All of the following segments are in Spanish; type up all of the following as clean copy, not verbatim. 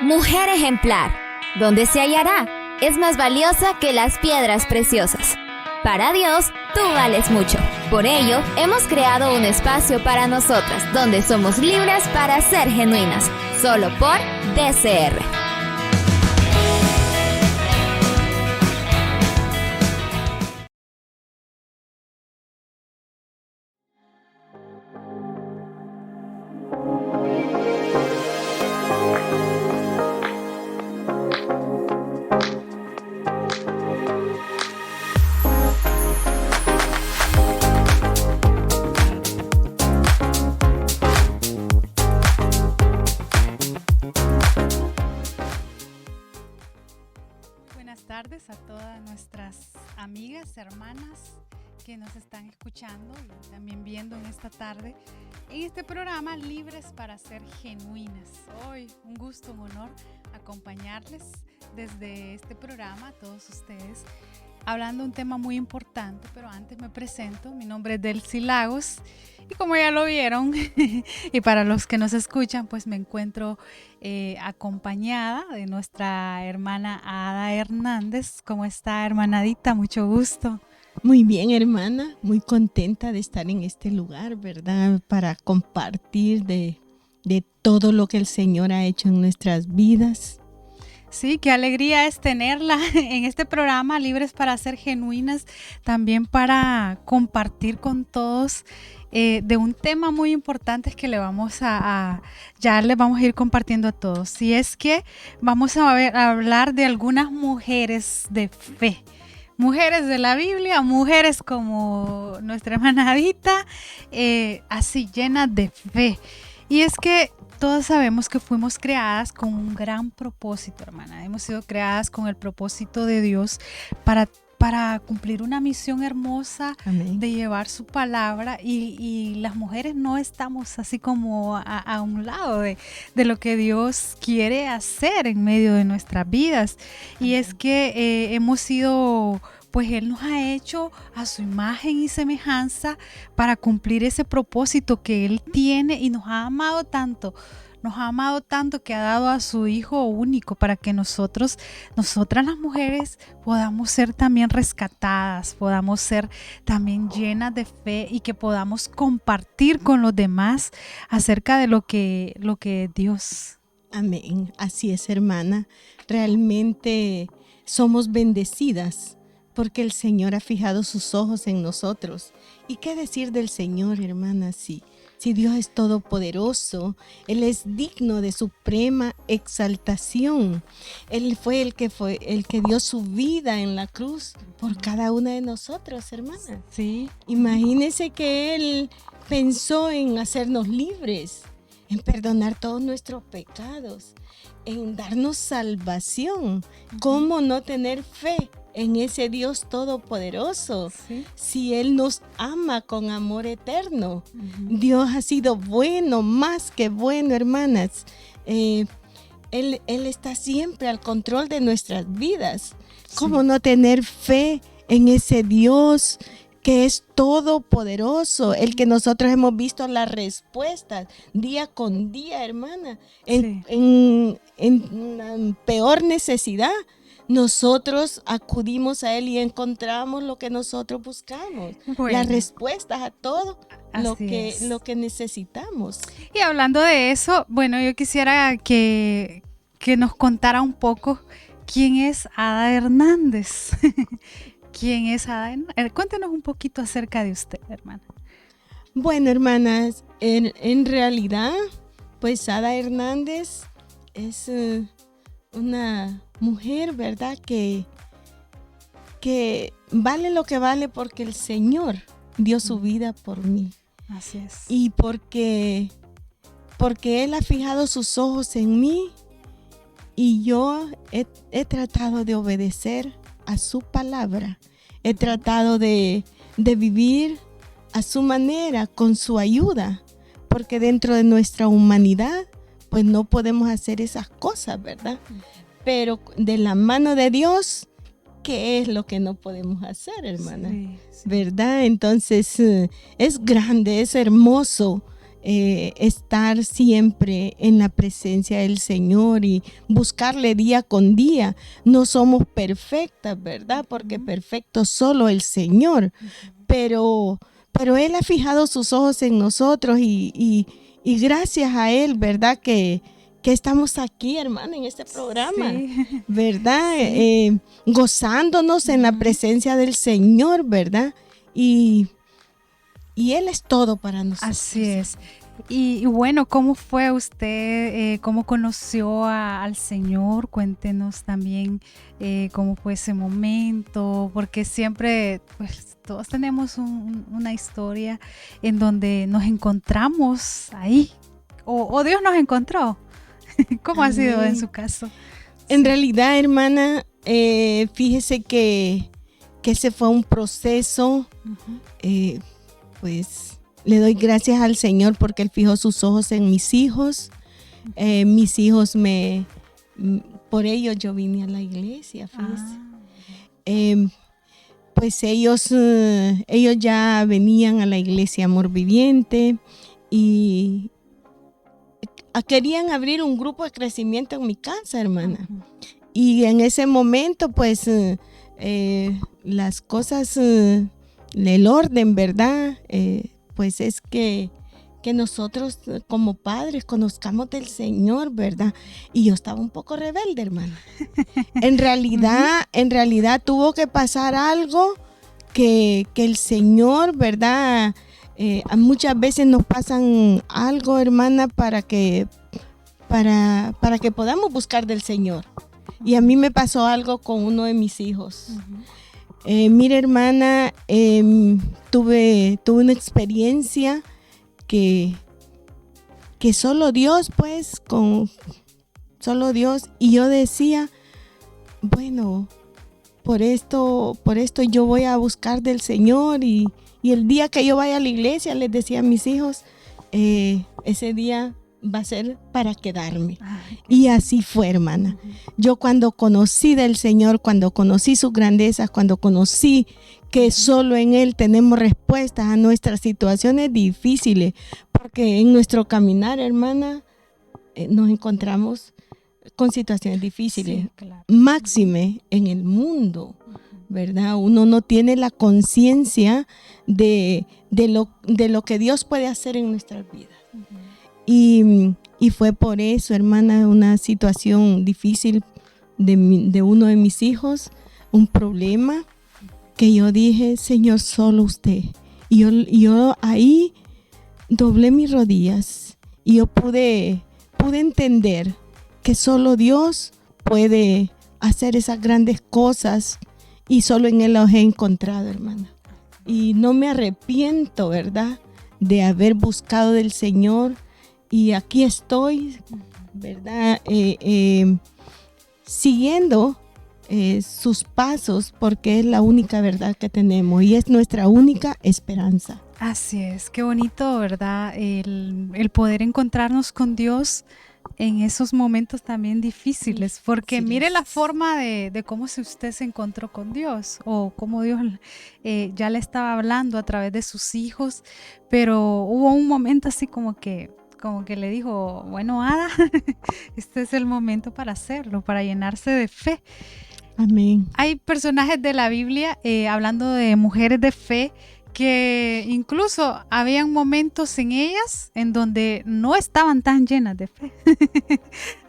Mujer ejemplar, ¿dónde se hallará? Es más valiosa que las piedras preciosas. Para Dios, tú vales mucho. Por ello, hemos creado un espacio para nosotras, donde somos libres para ser genuinas, solo por DCR. Buenas tardes a todas nuestras amigas, hermanas que nos están escuchando y también viendo en esta tarde en este programa Libres para Ser Genuinas. Hoy un gusto, un honor acompañarles desde este programa a todos ustedes hablando de un tema muy importante, pero antes me presento. Mi nombre es Delcy Lagos y como ya lo vieron y para los que nos escuchan, pues me encuentro acompañada de nuestra hermana Ada Hernández. ¿Cómo está, hermanadita? Mucho gusto. Muy bien, hermana, muy contenta de estar en este lugar, ¿verdad? Para compartir de todo lo que el Señor ha hecho en nuestras vidas. Sí, qué alegría es tenerla en este programa Libres para Ser Genuinas, también para compartir con todos de un tema muy importante que le vamos ya le vamos a ir compartiendo a todos. Y es que vamos a hablar de algunas mujeres de fe. Mujeres de la Biblia, mujeres como nuestra hermanadita, así llenas de fe. Y es que todos sabemos que fuimos creadas con un gran propósito, hermana. Hemos sido creadas con el propósito de Dios para cumplir una misión hermosa. Amén. De llevar su palabra y las mujeres no estamos así como a un lado de lo que Dios quiere hacer en medio de nuestras vidas. Amén. Y es que hemos sido... pues Él nos ha hecho a su imagen y semejanza para cumplir ese propósito que Él tiene y nos ha amado tanto que ha dado a su Hijo único para que nosotras las mujeres podamos ser también rescatadas, podamos ser también llenas de fe y que podamos compartir con los demás acerca de lo que es Dios. Amén, así es, hermana. Realmente somos bendecidas porque el Señor ha fijado sus ojos en nosotros. ¿Y qué decir del Señor, hermana? Si Dios es todopoderoso, Él es digno de suprema exaltación. Él fue el que dio su vida en la cruz por cada una de nosotros, hermana. Sí. Imagínese que Él pensó en hacernos libres, en perdonar todos nuestros pecados, en darnos salvación. ¿Cómo no tener fe en ese Dios todopoderoso? ¿Sí? Si Él nos ama con amor eterno. Dios ha sido bueno, más que bueno, hermanas. Él está siempre al control de nuestras vidas. Sí. ¿Cómo no tener fe en ese Dios que es todopoderoso, el que nosotros hemos visto las respuestas día con día, hermana, en peor necesidad? Nosotros acudimos a Él y encontramos lo que nosotros buscamos, las respuestas a todo lo que necesitamos. Y hablando de eso, bueno, yo quisiera que nos contara un poco quién es Ada Hernández. ¿Quién es Ada? Cuéntenos un poquito acerca de usted, hermana. Bueno, hermanas, en realidad, pues Ada Hernández es una mujer, ¿verdad? Que vale lo que vale porque el Señor dio su vida por mí. Así es. Y porque Él ha fijado sus ojos en mí y yo he tratado de obedecer a su palabra. He tratado de vivir a su manera, con su ayuda, porque dentro de nuestra humanidad, pues no podemos hacer esas cosas, ¿verdad? Pero de la mano de Dios, ¿qué es lo que no podemos hacer, hermana? Sí. ¿Verdad? Entonces, es grande, es hermoso estar siempre en la presencia del Señor y buscarle día con día. No somos perfectas, ¿verdad? Porque perfecto solo el Señor, pero Él ha fijado sus ojos en nosotros y gracias a Él, ¿verdad? Que estamos aquí, hermana, en este programa, sí, ¿verdad? Sí. Gozándonos en la presencia del Señor, ¿verdad? Y Él es todo para nosotros. Así es. Y bueno, ¿cómo fue usted? ¿Cómo conoció al Señor? Cuéntenos también cómo fue ese momento, porque siempre, pues todos tenemos una historia en donde nos encontramos ahí, o Dios nos encontró. ¿Cómo ha sido en su caso? En realidad, hermana, fíjese que ese fue un proceso, pues le doy gracias al Señor porque Él fijó sus ojos en mis hijos. Mis hijos por ellos yo vine a la iglesia, fíjese. Pues ellos ya venían a la iglesia Amor Viviente y querían abrir un grupo de crecimiento en mi casa, hermana. Y en ese momento, pues, las cosas, el orden, ¿verdad? Pues es que nosotros como padres conozcamos del Señor, ¿verdad? Y yo estaba un poco rebelde, hermana. En realidad tuvo que pasar algo que el Señor, ¿verdad? Muchas veces nos pasan algo, hermana, para que podamos buscar del Señor. Y a mí me pasó algo con uno de mis hijos. Mire, hermana, tuve una experiencia que solo Dios, pues, solo Dios. Y yo decía, bueno, por esto yo voy a buscar del Señor y el día que yo vaya a la iglesia, les decía a mis hijos, ese día va a ser para quedarme. Y así fue, hermana. Yo cuando conocí del Señor, cuando conocí sus grandezas, cuando conocí que solo en Él tenemos respuestas a nuestras situaciones difíciles, porque en nuestro caminar, hermana, nos encontramos con situaciones difíciles, Sí, claro. máxime en el mundo, ¿verdad? Uno no tiene la conciencia de lo que Dios puede hacer en nuestras vidas. Y fue por eso, hermana, una situación difícil de uno de mis hijos, un problema que yo dije, Señor, solo usted. Y yo ahí doblé mis rodillas y yo pude entender que solo Dios puede hacer esas grandes cosas y solo en Él los he encontrado, hermana. Y no me arrepiento, ¿verdad?, de haber buscado del Señor. Y aquí estoy, ¿verdad? Siguiendo sus pasos, porque es la única verdad que tenemos y es nuestra única esperanza. Así es, qué bonito, ¿verdad? El poder encontrarnos con Dios en esos momentos también difíciles, porque Sí, mire la forma de cómo usted se encontró con Dios o cómo Dios ya le estaba hablando a través de sus hijos, pero hubo un momento así como que le dijo, bueno, Ada, este es el momento para hacerlo, para llenarse de fe. Amén. Hay personajes de la Biblia, hablando de mujeres de fe, que incluso habían momentos en ellas en donde no estaban tan llenas de fe,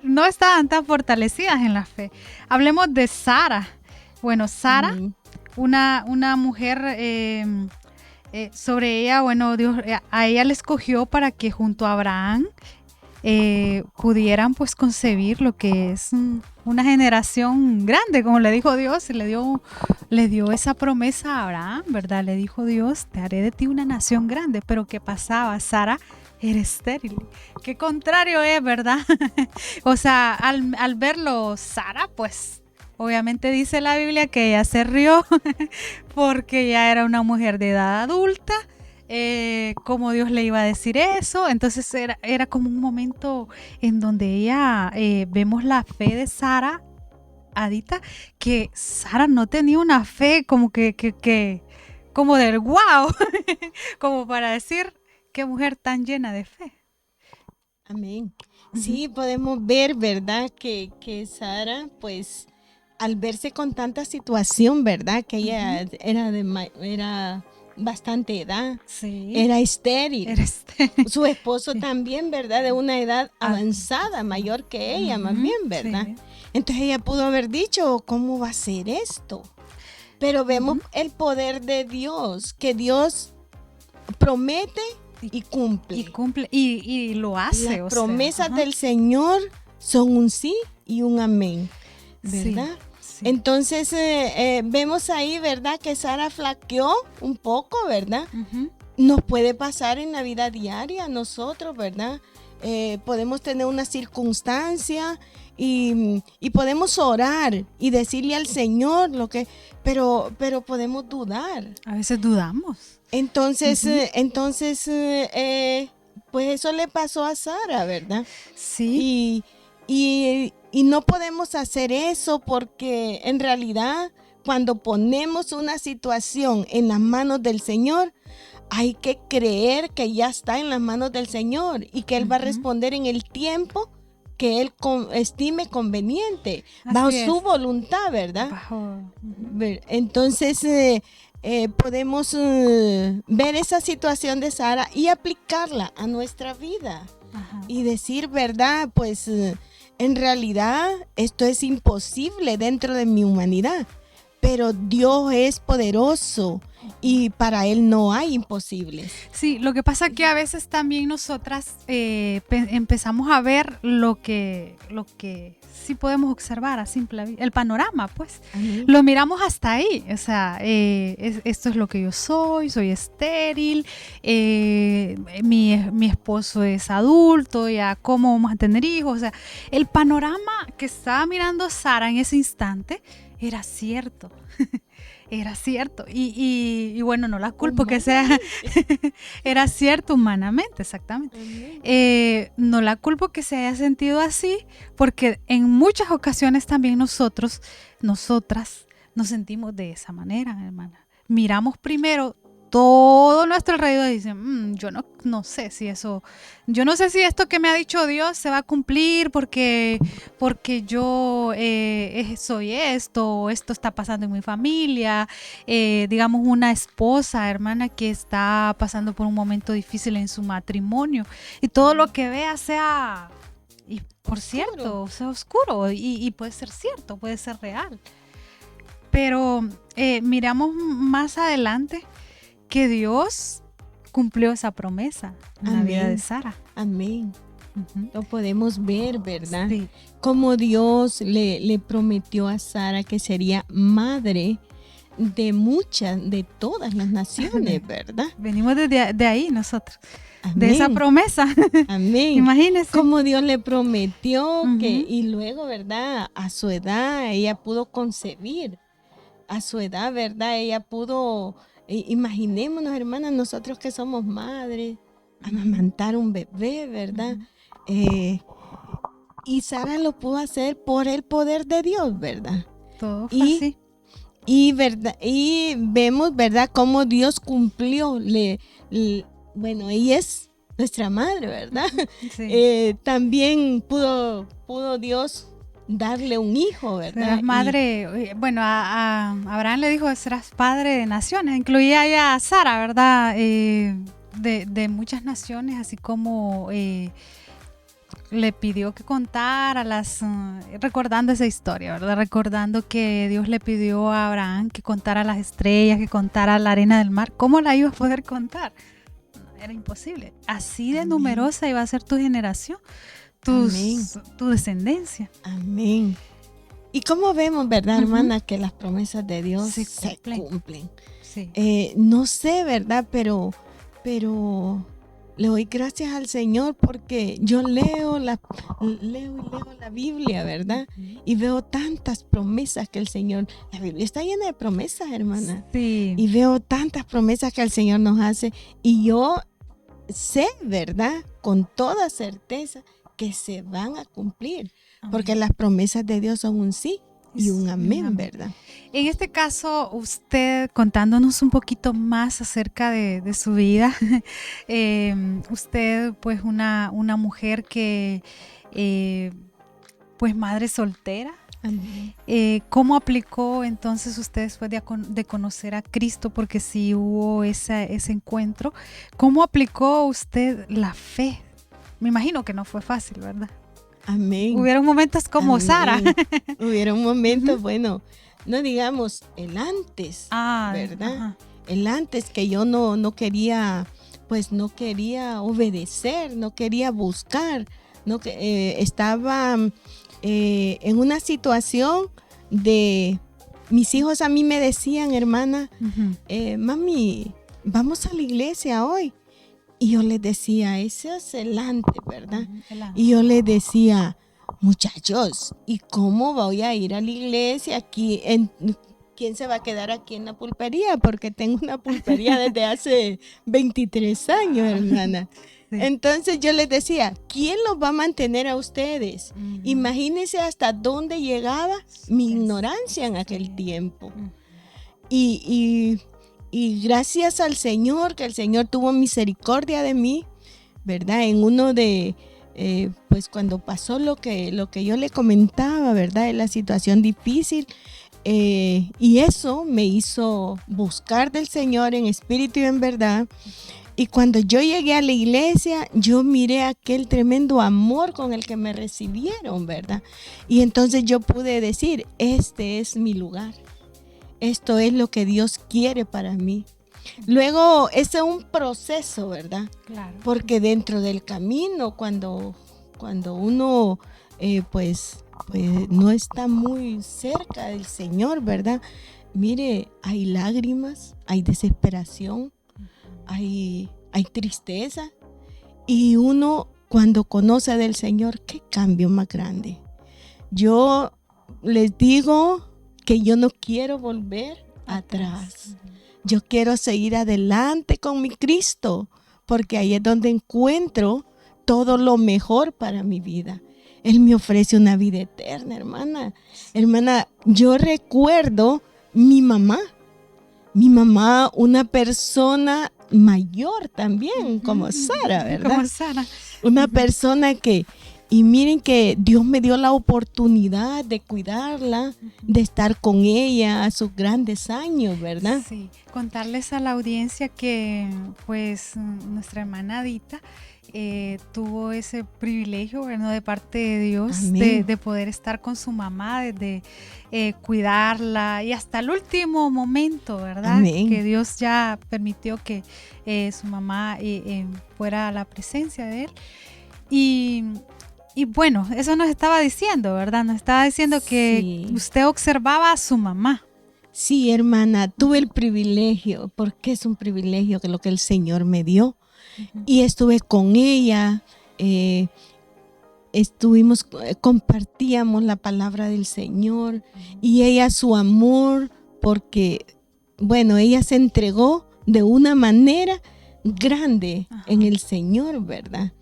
no estaban tan fortalecidas en la fe. Hablemos de Sara. Bueno, Sara, una mujer... sobre ella, bueno, Dios a ella le escogió para que junto a Abraham pudieran pues concebir lo que es una generación grande, como le dijo Dios, y le dio esa promesa a Abraham, ¿verdad? Le dijo Dios, te haré de ti una nación grande, pero ¿qué pasaba? Sara era estéril. Qué contrario es, ¿verdad? O sea, al verlo Sara, pues obviamente dice la Biblia que ella se rió porque ya era una mujer de edad adulta. ¿Cómo Dios le iba a decir eso? Entonces era como un momento en donde ella, vemos la fe de Sara, Adita, que Sara no tenía una fe como que como del wow, como para decir, qué mujer tan llena de fe. Amén. Sí, podemos ver, ¿verdad? Que Sara, pues, al verse con tanta situación, ¿verdad? Que ella era bastante edad, Sí. era estéril. Su esposo Sí. también, ¿verdad? De una edad avanzada, mayor que ella, más bien, ¿verdad? Sí. Entonces ella pudo haber dicho, ¿cómo va a ser esto? Pero vemos el poder de Dios, que Dios promete y cumple. Y cumple, y lo hace. Las promesas del Señor son un sí y un amén, ¿verdad? Sí. Entonces vemos ahí, ¿verdad? Que Sara flaqueó un poco, ¿verdad? Nos puede pasar en la vida diaria nosotros, ¿verdad? Podemos tener una circunstancia y podemos orar y decirle al Señor lo que, pero podemos dudar. A veces dudamos. Entonces, pues eso le pasó a Sara, ¿verdad? Sí. Y no podemos hacer eso porque en realidad cuando ponemos una situación en las manos del Señor, hay que creer que ya está en las manos del Señor y que Él va a responder en el tiempo que Él estime conveniente, bajo su voluntad, ¿verdad? Entonces, podemos ver esa situación de Sara y aplicarla a nuestra vida. Y decir, ¿verdad? Pues en realidad esto es imposible dentro de mi humanidad, pero Dios es poderoso y para Él no hay imposibles. Sí, lo que pasa es que a veces también nosotras empezamos a ver lo que sí podemos observar a simple vista, el panorama, pues. Lo miramos hasta ahí, o sea, esto es lo que yo soy estéril, mi esposo es adulto, ya cómo vamos a tener hijos, o sea, el panorama que estaba mirando Sara en ese instante era cierto. Era cierto, y bueno, no la culpo que sea, era cierto humanamente, exactamente. No la culpo que se haya sentido así, porque en muchas ocasiones también nosotras nos sentimos de esa manera, hermana. Miramos primero todo nuestro alrededor y dicen, yo no sé si eso, yo no sé si esto que me ha dicho Dios se va a cumplir porque yo soy esto, o esto está pasando en mi familia, digamos una esposa, hermana, que está pasando por un momento difícil en su matrimonio y todo lo que vea sea, y por cierto, sea oscuro y puede ser cierto, puede ser real. Pero miramos más adelante que Dios cumplió esa promesa en la vida de Sara. Amén. Lo podemos ver, ¿verdad? Sí. Como Dios le prometió a Sara que sería madre de todas las naciones, ¿verdad? Venimos de ahí nosotros. Amén. De esa promesa. Amén. Imagínense. Como Dios le prometió y luego, ¿verdad? A su edad ella pudo concebir. A su edad, ¿verdad? Ella pudo, imaginémonos, hermanas, nosotros que somos madres, amamantar un bebé, ¿verdad? Y Sara lo pudo hacer por el poder de Dios, ¿verdad? Todo fue así. Y vemos, ¿verdad? Cómo Dios cumplió. Bueno, ella es nuestra madre, ¿verdad? Sí. También pudo Dios darle un hijo, ¿verdad? Serás madre, bueno, a Abraham le dijo, serás padre de naciones, incluía ya a Sara, ¿verdad? De muchas naciones, así como le pidió que contara recordando esa historia, ¿verdad? Recordando que Dios le pidió a Abraham que contara las estrellas, que contara la arena del mar. ¿Cómo la iba a poder contar? No, era imposible. Así de numerosa iba a ser tu generación. Tu descendencia. Amén. Y como vemos, ¿verdad, hermana? Que las promesas de Dios se cumplen. Sí. No sé, ¿verdad? Pero le doy gracias al Señor porque yo leo la Biblia, ¿verdad? Y veo tantas promesas que el Señor, la Biblia está llena de promesas, hermana. Sí. Y veo tantas promesas que el Señor nos hace y yo sé, ¿verdad? Con toda certeza que se van a cumplir, porque las promesas de Dios son un sí y un amén, ¿verdad? En este caso, usted contándonos un poquito más acerca de su vida, usted pues una mujer que pues madre soltera. ¿Cómo aplicó entonces usted después de conocer a Cristo? Porque sí hubo ese encuentro. ¿Cómo aplicó usted la fe? Me imagino que no fue fácil, ¿verdad? Amén. Hubieron momentos como Amén. Sara. Hubieron momentos, bueno, no digamos el antes, ¿verdad? Ajá. El antes que yo no quería, pues no quería obedecer, no quería buscar, estaba en una situación de, mis hijos a mí me decían, hermana, mami, vamos a la iglesia hoy. Y yo les decía, ese es el antes, ¿verdad? Y yo les decía, muchachos, ¿y cómo voy a ir a la iglesia aquí? ¿Quién se va a quedar aquí en la pulpería? Porque tengo una pulpería desde hace 23 años, hermana. Sí. Entonces yo les decía, ¿quién los va a mantener a ustedes? Imagínense hasta dónde llegaba mi ignorancia en aquel tiempo. Y gracias al Señor, que el Señor tuvo misericordia de mí, ¿verdad? En uno de, pues cuando pasó lo que yo le comentaba, ¿verdad? De la situación difícil, y eso me hizo buscar del Señor en espíritu y en verdad. Y cuando yo llegué a la iglesia, yo miré aquel tremendo amor con el que me recibieron, ¿verdad? Y entonces yo pude decir, este es mi lugar. Esto es lo que Dios quiere para mí. Luego, ese es un proceso, ¿verdad? Claro. Porque dentro del camino, cuando uno pues no está muy cerca del Señor, ¿verdad? Mire, hay lágrimas, hay desesperación, hay tristeza. Y uno, cuando conoce del Señor, ¿qué cambio más grande? Yo les digo que yo no quiero volver atrás. Yo quiero seguir adelante con mi Cristo, porque ahí es donde encuentro todo lo mejor para mi vida. Él me ofrece una vida eterna, hermana. Hermana, yo recuerdo mi mamá, una persona mayor también, como Sara, ¿verdad? Como Sara. Una persona que... Y miren que Dios me dio la oportunidad de cuidarla, de estar con ella a sus grandes años, ¿verdad? Sí, contarles a la audiencia que pues nuestra hermana Adita tuvo ese privilegio, ¿verdad? De parte de Dios de poder estar con su mamá, de cuidarla y hasta el último momento, ¿verdad? Amén. Que Dios ya permitió que su mamá fuera a la presencia de él. Y bueno, eso nos estaba diciendo, ¿verdad? Nos estaba diciendo que usted observaba a su mamá. Sí, hermana, tuve el privilegio, porque es un privilegio que lo que el Señor me dio. Y estuve con ella, compartíamos la palabra del Señor y ella su amor, porque, bueno, ella se entregó de una manera grande en el Señor, ¿verdad?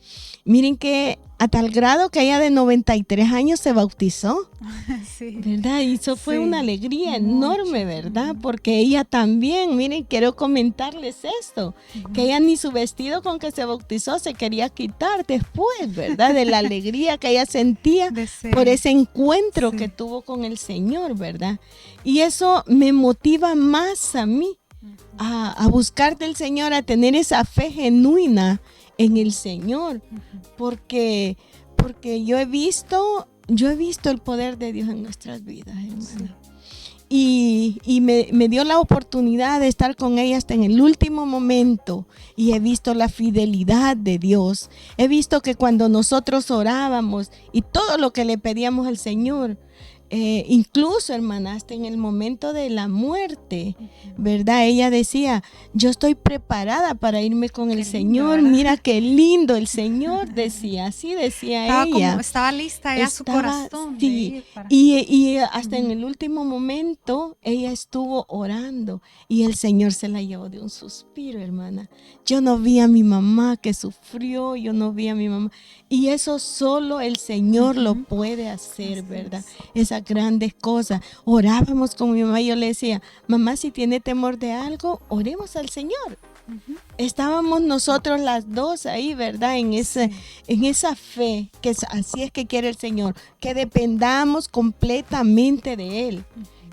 Miren que a tal grado que ella de 93 años se bautizó, ¿verdad? Y eso fue una alegría enorme, ¿verdad? Porque ella también, miren, quiero comentarles esto, que ella ni su vestido con que se bautizó se quería quitar después, ¿verdad? De la alegría que ella sentía por ese encuentro que tuvo con el Señor, ¿verdad? Y eso me motiva más a mí, a buscar del Señor, a tener esa fe genuina en el Señor, porque yo he visto el poder de Dios en nuestras vidas, hermana. Y me dio la oportunidad de estar con ella hasta en el último momento, y he visto la fidelidad de Dios. He visto que cuando nosotros orábamos y todo lo que le pedíamos al Señor, incluso, hermana, hasta en el momento de la muerte, ¿verdad? Ella decía, yo estoy preparada para irme con el Señor. Mira qué lindo el Señor, decía, así decía ella. Estaba lista ya su corazón. Sí, y hasta en el último momento ella estuvo orando y el Señor se la llevó de un suspiro, hermana. Yo no vi a mi mamá que sufrió, yo no vi a mi mamá. Y eso solo el Señor lo puede hacer, ¿verdad? Esa las grandes cosas. Orábamos con mi mamá y yo le decía, mamá, si tiene temor de algo, oremos al Señor. Estábamos nosotros las dos ahí, ¿verdad? En esa fe, que así es que quiere el Señor, que dependamos completamente de Él,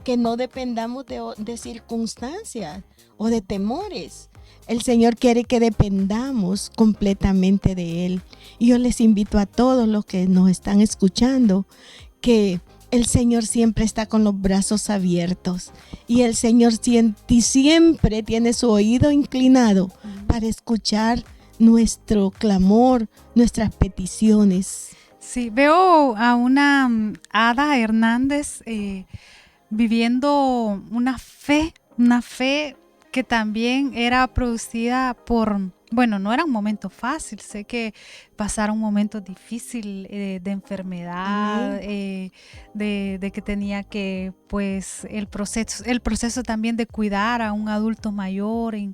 que no dependamos de circunstancias o de temores. El Señor quiere que dependamos completamente de Él. Y yo les invito a todos los que nos están escuchando que el Señor siempre está con los brazos abiertos y el Señor siempre tiene su oído inclinado para escuchar nuestro clamor, nuestras peticiones. Sí, veo a una Ada Hernández viviendo una fe que también era producida por, bueno, no era un momento fácil, sé que pasaron un momento difícil de enfermedad, de que tenía que, pues, el proceso también de cuidar a un adulto mayor en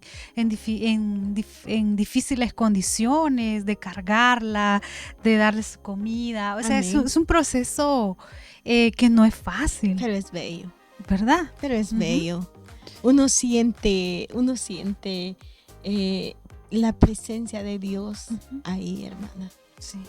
difíciles condiciones, de cargarla, de darle su comida, o sea, es un proceso que no es fácil. Pero es bello. ¿Verdad? Pero es bello. Uno siente la presencia de Dios ahí, hermana. Sí.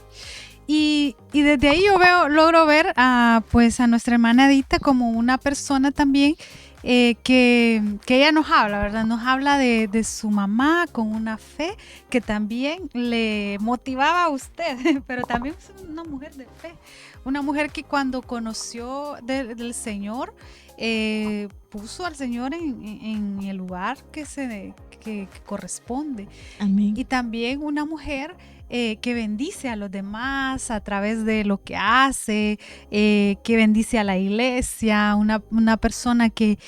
Y desde ahí yo logro ver a nuestra hermana Edita como una persona también que ella nos habla, ¿verdad? Nos habla de su mamá con una fe que también le motivaba a usted, pero también es una mujer de fe, una mujer que cuando conoció del Señor, puso al Señor en el lugar que corresponde. Amén. Y también una mujer que bendice a los demás a través de lo que hace, que bendice a la iglesia, una persona que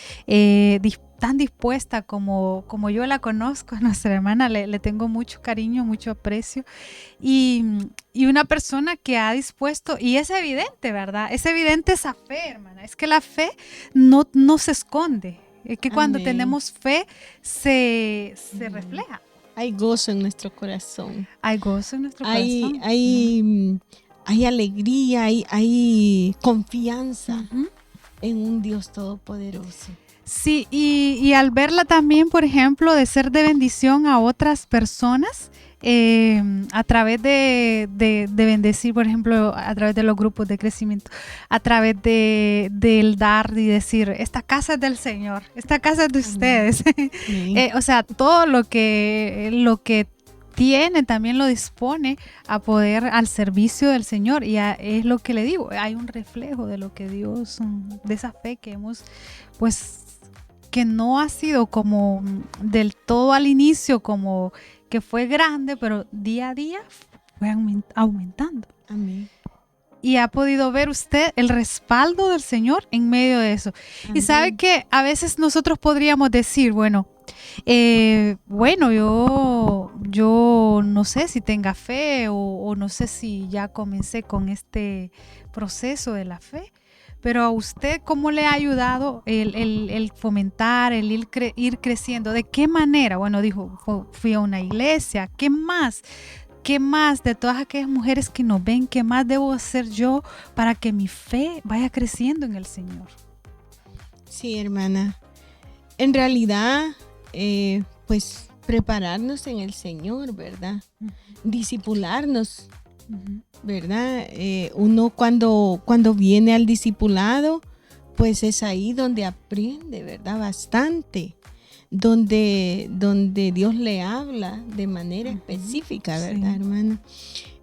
tan dispuesta como yo la conozco, a nuestra hermana, le tengo mucho cariño, mucho aprecio, y una persona que ha dispuesto, y es evidente, ¿verdad? Es evidente esa fe, hermana, es que la fe no se esconde, es que cuando tenemos fe se refleja. Hay gozo en nuestro corazón. Hay gozo en nuestro corazón. Hay alegría, hay confianza en un Dios todopoderoso. Sí, y al verla también, por ejemplo, de ser de bendición a otras personas, a través de bendecir, por ejemplo, a través de los grupos de crecimiento, a través del dar y decir, esta casa es del Señor, esta casa es de ustedes. O sea, todo lo que tiene también lo dispone a poder al servicio del Señor, y es lo que le digo, hay un reflejo de lo que Dios, de esa fe que hemos, pues, que no ha sido como del todo al inicio, como que fue grande, pero día a día fue aumentando. Amén. Y ha podido ver usted el respaldo del Señor en medio de eso. Amén. Y sabe que a veces nosotros podríamos decir, bueno, yo no sé si tenga fe o no sé si ya comencé con este proceso de la fe. Pero a usted, ¿cómo le ha ayudado el fomentar, el ir creciendo? ¿De qué manera? Bueno, dijo, fui a una iglesia. ¿Qué más? ¿Qué más de todas aquellas mujeres que nos ven? ¿Qué más debo hacer yo para que mi fe vaya creciendo en el Señor? Sí, hermana. En realidad, pues prepararnos en el Señor, ¿verdad? Discipularnos. ¿Verdad? Uno cuando viene al discipulado, pues es ahí donde aprende, ¿verdad? Bastante, donde Dios le habla de manera específica, ¿verdad, hermana?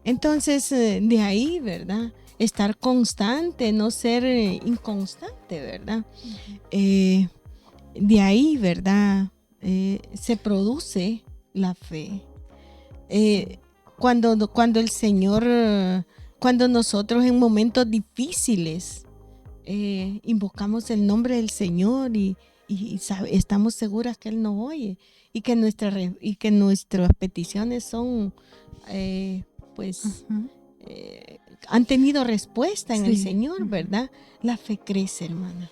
Entonces, de ahí, ¿verdad? Estar constante, no ser inconstante, ¿verdad? De ahí, ¿verdad? Se produce la fe. Cuando el Señor, cuando nosotros en momentos difíciles invocamos el nombre del Señor y estamos seguras que Él nos oye y que nuestras peticiones son, han tenido respuesta en el Señor, ¿verdad? La fe crece, hermana.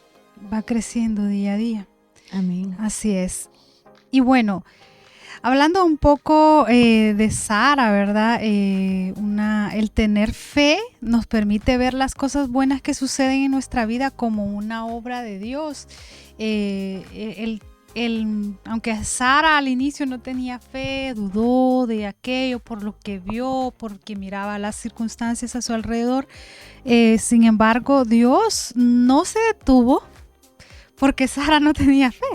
Va creciendo día a día. Amén. Así es. Y bueno, Hablando un poco de Sara, ¿verdad? El tener fe nos permite ver las cosas buenas que suceden en nuestra vida como una obra de Dios. Aunque Sara al inicio no tenía fe, dudó de aquello por lo que vio, porque miraba las circunstancias a su alrededor, sin embargo, Dios no se detuvo porque Sara no tenía fe.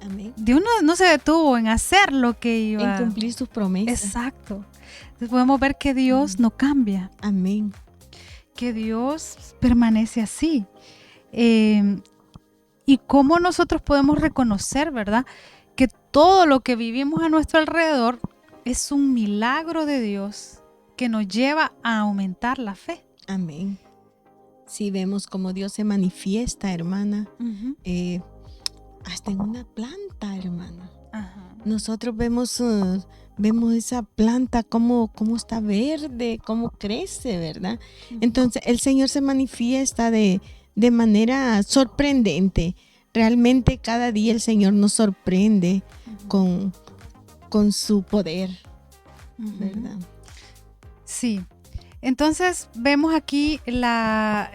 Amén. Dios no se detuvo en hacer lo que iba. En cumplir sus promesas. Exacto. Entonces podemos ver que Dios no cambia. Amén. Que Dios permanece así. Y cómo nosotros podemos reconocer, ¿verdad? Que todo lo que vivimos a nuestro alrededor es un milagro de Dios que nos lleva a aumentar la fe. Amén. Si vemos cómo Dios se manifiesta, hermana, hasta en una planta, hermana. Ajá. Nosotros vemos esa planta cómo está verde, cómo crece, ¿verdad? Entonces el Señor se manifiesta de manera sorprendente. Realmente cada día el Señor nos sorprende con su poder, ¿verdad? Sí. Entonces vemos aquí la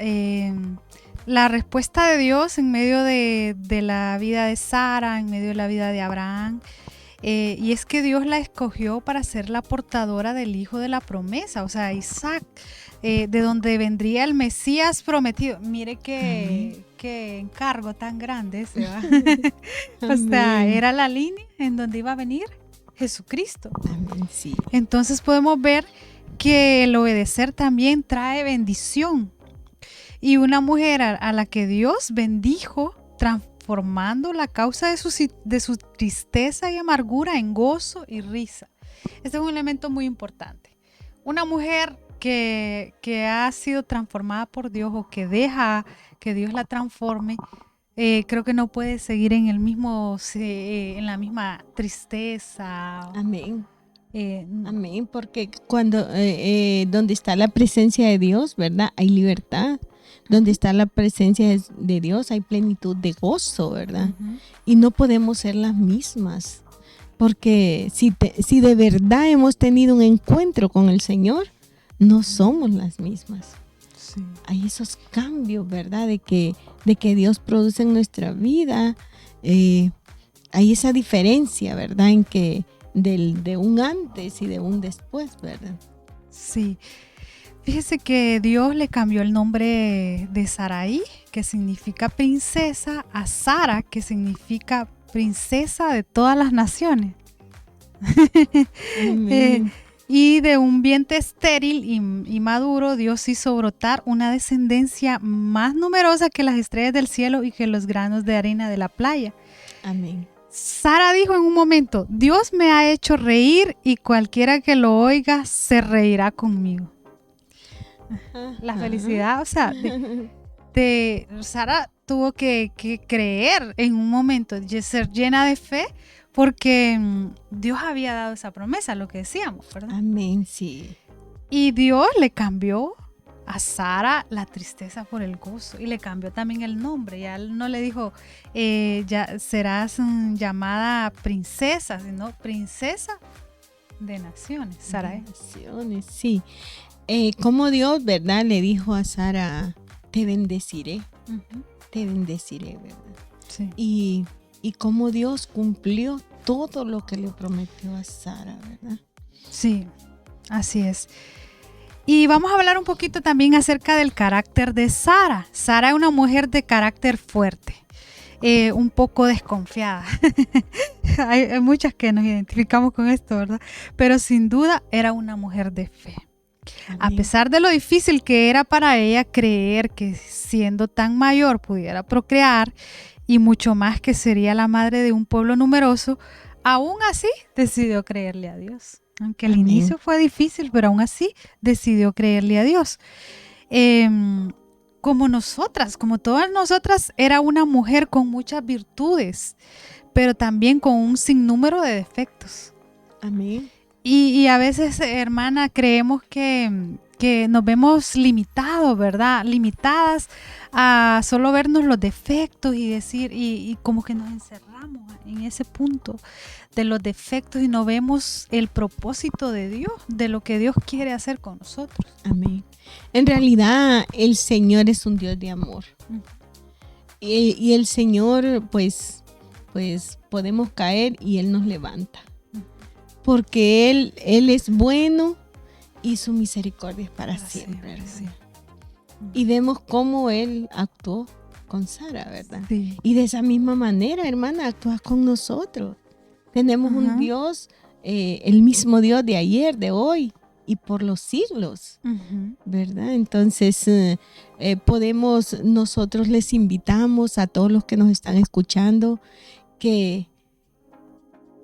respuesta de Dios en medio de la vida de Sara, en medio de la vida de Abraham. Y es que Dios la escogió para ser la portadora del hijo de la promesa, o sea, Isaac, de donde vendría el Mesías prometido. Mire qué encargo tan grande ese, ¿va? O sea, era la línea en donde iba a venir Jesucristo. Amén, sí. Entonces podemos ver que el obedecer también trae bendición. Y una mujer a la que Dios bendijo, transformando la causa de su tristeza y amargura en gozo y risa. Este es un elemento muy importante. Una mujer que ha sido transformada por Dios o que deja que Dios la transforme, creo que no puede seguir en la misma tristeza. Amén. Amén, porque cuando donde está la presencia de Dios, ¿verdad? Hay libertad. Donde está la presencia de Dios hay plenitud de gozo, ¿verdad? Y no podemos ser las mismas, porque si de verdad hemos tenido un encuentro con el Señor, no somos las mismas. Sí. Hay esos cambios, ¿verdad? De que Dios produce en nuestra vida. Hay esa diferencia, ¿verdad? En que de un antes y de un después, ¿verdad? Sí. Fíjese que Dios le cambió el nombre de Sarai, que significa princesa, a Sara, que significa princesa de todas las naciones. Y de un vientre estéril y maduro, Dios hizo brotar una descendencia más numerosa que las estrellas del cielo y que los granos de arena de la playa. Amén. Sara dijo en un momento: Dios me ha hecho reír y cualquiera que lo oiga se reirá conmigo. La felicidad, o sea, Sara tuvo que creer en un momento, ser llena de fe, porque Dios había dado esa promesa, lo que decíamos, ¿verdad? Amén, sí. Y Dios le cambió a Sara la tristeza por el gozo y le cambió también el nombre. Ya no le dijo, ya serás llamada princesa, sino princesa de naciones, Sara. Naciones, sí. Como Dios, ¿verdad? Le dijo a Sara, te bendeciré, ¿verdad? Sí. Y cómo Dios cumplió todo lo que le prometió a Sara, ¿verdad? Sí, así es. Y vamos a hablar un poquito también acerca del carácter de Sara. Sara es una mujer de carácter fuerte, un poco desconfiada. Hay muchas que nos identificamos con esto, ¿verdad? Pero sin duda era una mujer de fe. Amén. A pesar de lo difícil que era para ella creer que siendo tan mayor pudiera procrear y mucho más que sería la madre de un pueblo numeroso, aún así decidió creerle a Dios. Aunque al inicio fue difícil, pero aún así decidió creerle a Dios. Como todas nosotras, era una mujer con muchas virtudes, pero también con un sinnúmero de defectos. Amén. Y a veces, hermana, creemos que que nos vemos limitados, ¿verdad? Limitadas a solo vernos los defectos y decir, y como que nos encerramos en ese punto de los defectos y no vemos el propósito de Dios, de lo que Dios quiere hacer con nosotros. Amén. En realidad, el Señor es un Dios de amor. Y el Señor, pues podemos caer y Él nos levanta. Porque Él es bueno y su misericordia es para siempre. Sí. Y vemos cómo Él actuó con Sara, ¿verdad? Sí. Y de esa misma manera, hermana, actúa con nosotros. Tenemos un Dios, el mismo Dios de ayer, de hoy y por los siglos, ¿verdad? Entonces, nosotros les invitamos a todos los que nos están escuchando que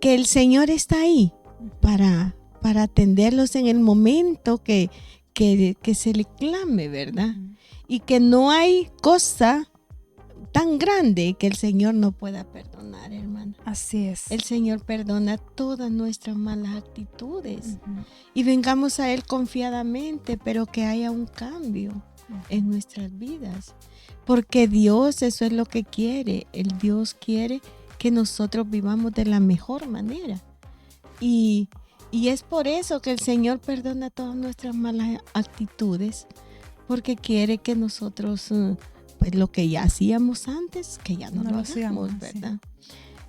el Señor está ahí para atenderlos en el momento que se le clame, ¿verdad? Y que no hay cosa tan grande que el Señor no pueda perdonar, hermana. Así es. El Señor perdona todas nuestras malas actitudes. Y vengamos a Él confiadamente, pero que haya un cambio en nuestras vidas. Porque Dios eso es lo que quiere. El Dios quiere que nosotros vivamos de la mejor manera. Y es por eso que el Señor perdona todas nuestras malas actitudes, porque quiere que nosotros, pues lo que ya hacíamos antes, que ya no lo hagamos, ¿verdad?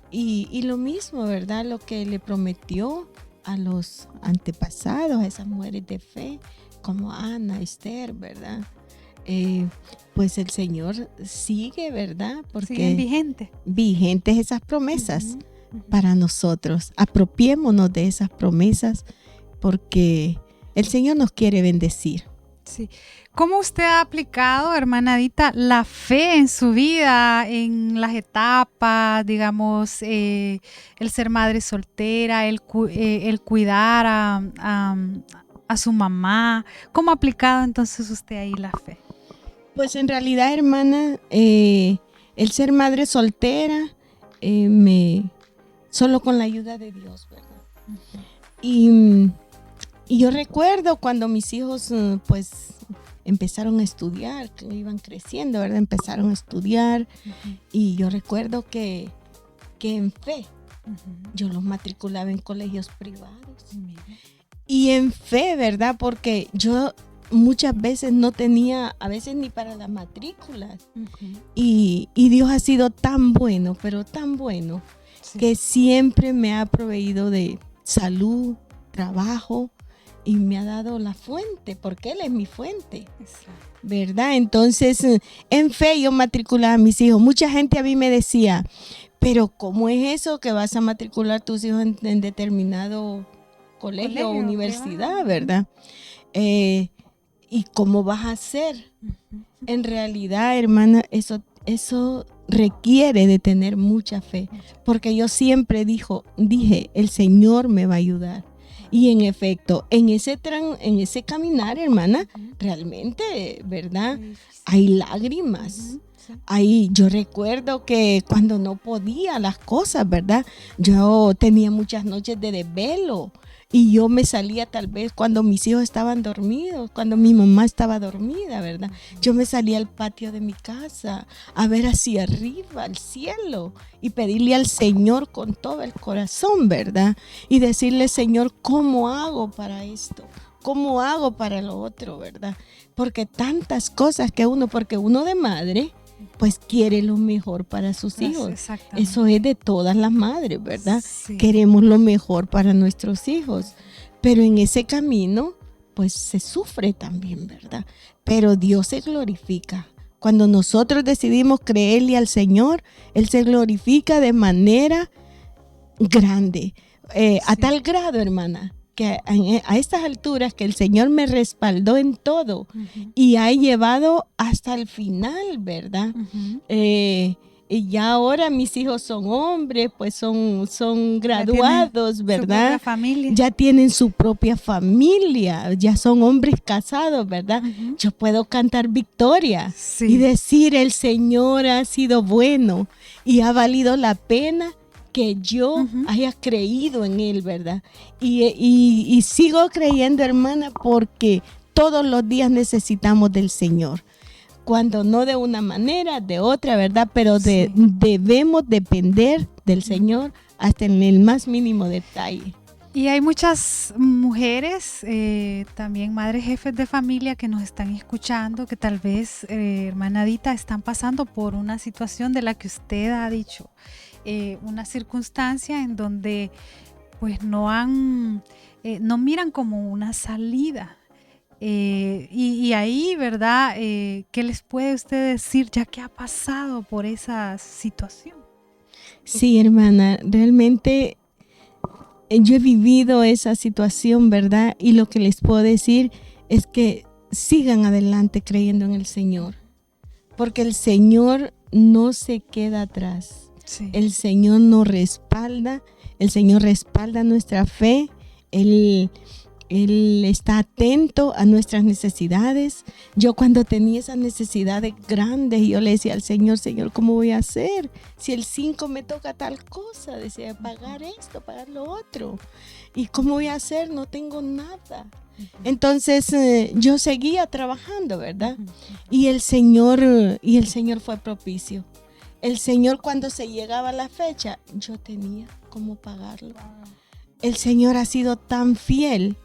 Sí. Y lo mismo, ¿verdad? Lo que le prometió a los antepasados, a esas mujeres de fe, como Ana, Esther, ¿verdad? Pues el Señor sigue, ¿verdad? Porque siguen vigentes esas promesas. Para nosotros, apropiémonos de esas promesas porque el Señor nos quiere bendecir. Sí. ¿Cómo usted ha aplicado, hermana Adita, la fe en su vida, en las etapas, digamos, el ser madre soltera, el cuidar a su mamá? ¿Cómo ha aplicado entonces usted ahí la fe? Pues en realidad, hermana, el ser madre soltera solo con la ayuda de Dios, ¿verdad? Y yo recuerdo cuando mis hijos pues empezaron a estudiar, que iban creciendo, ¿verdad? Empezaron a estudiar y yo recuerdo que en fe yo los matriculaba en colegios privados. Y en fe, ¿verdad? Porque yo muchas veces no tenía, a veces ni para las matrículas. Y Dios ha sido tan bueno, pero tan bueno, que siempre me ha proveído de salud, trabajo y me ha dado la fuente, porque Él es mi fuente, ¿verdad? Entonces, en fe yo matriculaba a mis hijos. Mucha gente a mí me decía, pero ¿cómo es eso que vas a matricular tus hijos en determinado colegio o universidad, ¿verdad? ¿Y cómo vas a hacer? En realidad, hermana, eso requiere de tener mucha fe, porque yo siempre dije, el Señor me va a ayudar. Y en efecto, en ese caminar, hermana, realmente, ¿verdad? Hay lágrimas. Ahí yo recuerdo que cuando no podía las cosas, ¿verdad? Yo tenía muchas noches de desvelo. Y yo me salía tal vez cuando mis hijos estaban dormidos, cuando mi mamá estaba dormida, ¿verdad? Yo me salía al patio de mi casa a ver hacia arriba, al cielo, y pedirle al Señor con todo el corazón, ¿verdad? Y decirle, Señor, ¿cómo hago para esto? ¿Cómo hago para lo otro, verdad? Porque tantas cosas porque uno de madre, pues quiere lo mejor para sus hijos. Eso es de todas las madres, ¿verdad? Sí. Queremos lo mejor para nuestros hijos. Pero en ese camino, pues se sufre también, ¿verdad? Pero Dios se glorifica. Cuando nosotros decidimos creerle al Señor, Él se glorifica de manera grande. A tal grado, hermana, que a estas alturas que el Señor me respaldó en todo y ha llevado hasta el final, ¿verdad? Y ya ahora mis hijos son hombres, pues son graduados, ¿verdad? Su familia. Ya tienen su propia familia, ya son hombres casados, ¿verdad? Yo puedo cantar victoria y decir, el Señor ha sido bueno y ha valido la pena que yo haya creído en Él, ¿verdad? Y sigo creyendo, hermana, porque todos los días necesitamos del Señor. Cuando no de una manera, de otra, ¿verdad? Pero debemos depender del Señor hasta en el más mínimo detalle. Y hay muchas mujeres, también madres jefes de familia que nos están escuchando, que tal vez, hermana Adita, están pasando por una situación de la que usted ha dicho, una circunstancia en donde pues no miran como una salida. Y ahí, ¿verdad? ¿Qué les puede usted decir ya que ha pasado por esa situación? Sí, hermana, realmente yo he vivido esa situación, ¿verdad? Y lo que les puedo decir es que sigan adelante creyendo en el Señor, porque el Señor no se queda atrás. Sí. El Señor nos respalda, el Señor respalda nuestra fe, Él está atento a nuestras necesidades. Yo cuando tenía esas necesidades grandes, yo le decía al Señor, Señor, ¿cómo voy a hacer? Si el 5 me toca tal cosa, decía, pagar esto, pagar lo otro. ¿Y cómo voy a hacer? No tengo nada. Entonces yo seguía trabajando, ¿verdad? Y el Señor fue propicio. El Señor, cuando se llegaba la fecha, yo tenía cómo pagarlo. El Señor ha sido tan fiel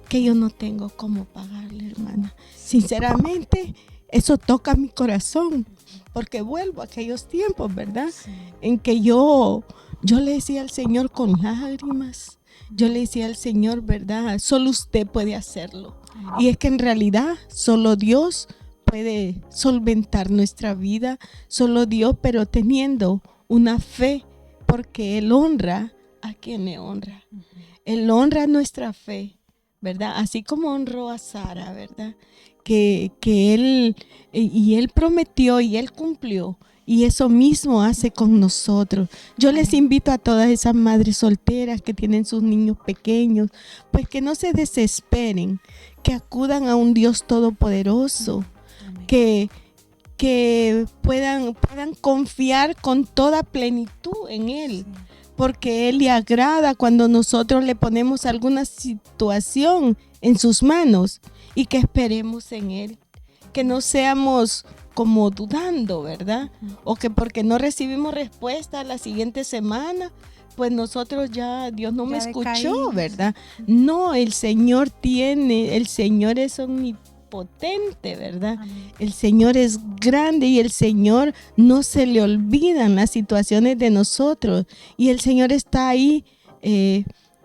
que yo no tengo cómo pagarle, hermana. Sinceramente, eso toca mi corazón, porque vuelvo a aquellos tiempos, ¿verdad? Sí. En que yo le decía al Señor con lágrimas, yo le decía al Señor, ¿verdad? Solo usted puede hacerlo. Y es que en realidad solo Dios puede solventar nuestra vida, solo Dios, pero teniendo una fe, porque Él honra a quien le honra. Él honra nuestra fe, ¿verdad? Así como honró a Sara, ¿verdad? Que Él prometió y Él cumplió. Y eso mismo hace con nosotros. Yo les invito a todas esas madres solteras que tienen sus niños pequeños, pues que no se desesperen, que acudan a un Dios todopoderoso, que puedan confiar con toda plenitud en Él. Porque Él le agrada cuando nosotros le ponemos alguna situación en sus manos y que esperemos en Él, que no seamos como dudando, ¿verdad? O que porque no recibimos respuesta la siguiente semana, pues nosotros Dios no me escuchó, ¿verdad? No, el Señor es omnipotente, ¿verdad? Amén. El Señor es grande y el Señor no se le olvidan las situaciones de nosotros y el Señor está ahí